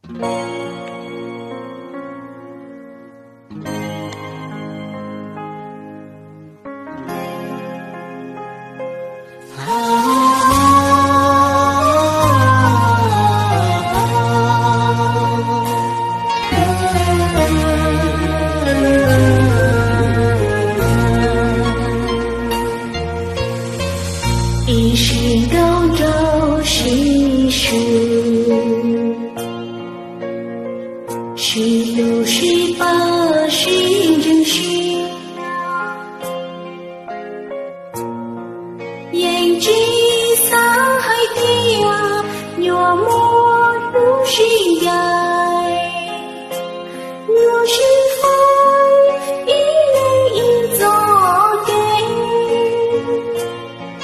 一世高照世事，是路是法是真实，眼睛撒海底啊，若莫如是该，若是风一泪一作给，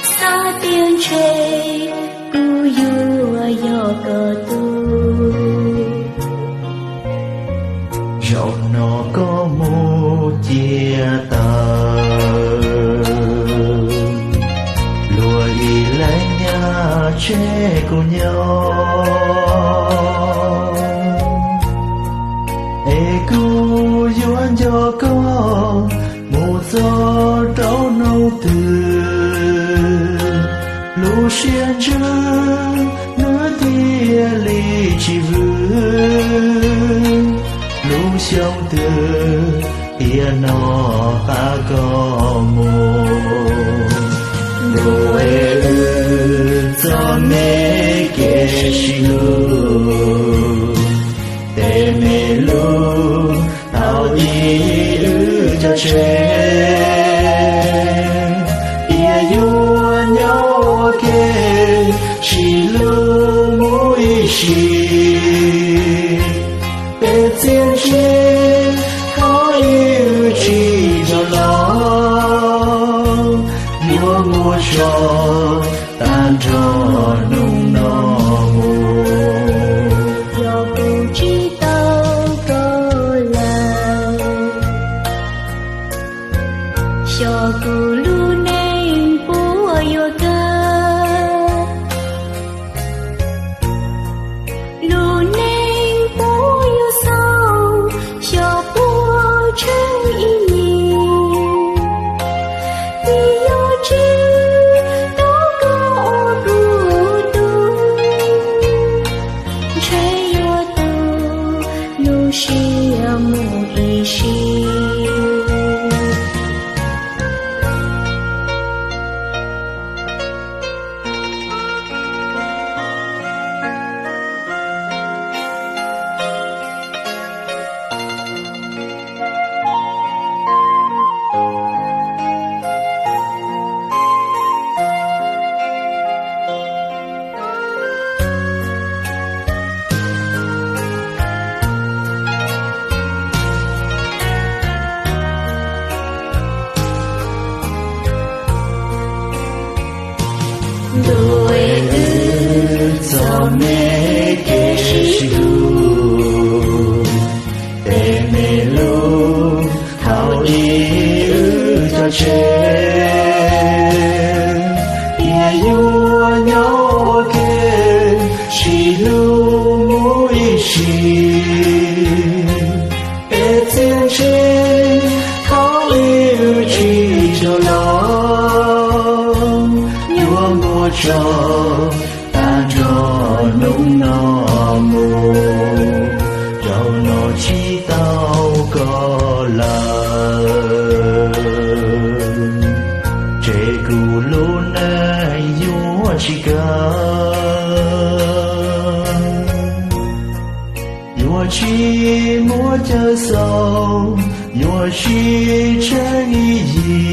撒点吹不有有个度。Dẫu nó có một chia tay, lùa đi lấy nhà trẻ của nhau. Ê cô duyên cho con một gió trâu nâu từ, lũ xuyên trước nửa tia ly chỉ vương. Lũ sông từ tia nó ta có một đôi cho mẹ kể xì lưu tê mê lưu tao đi cho trẻ tia yêu nhau kê xì lưu mũi xì tiên tri khó yêu chỉ cho lòng mùa mùa cho tan cho nung nó mùa有不知道够了，小咕噜内不有个，路内不有骚，小波成一年，你有知都够不度，吹我度路是木一时。đôi cho mẹ kể xì lưu tê mê lưu thao đi cho trẻ tia yêu nhau kê xì lưu mũi xì ê tiên tri thao yêu chỉ cho lòng nhua mùa cho ta cho nung nó mù dẫu nó chỉ tao có lời trẻ cù lô này nhua chỉ cả nhua chỉ mua chờ sầu nhua chỉ chẳng ý gì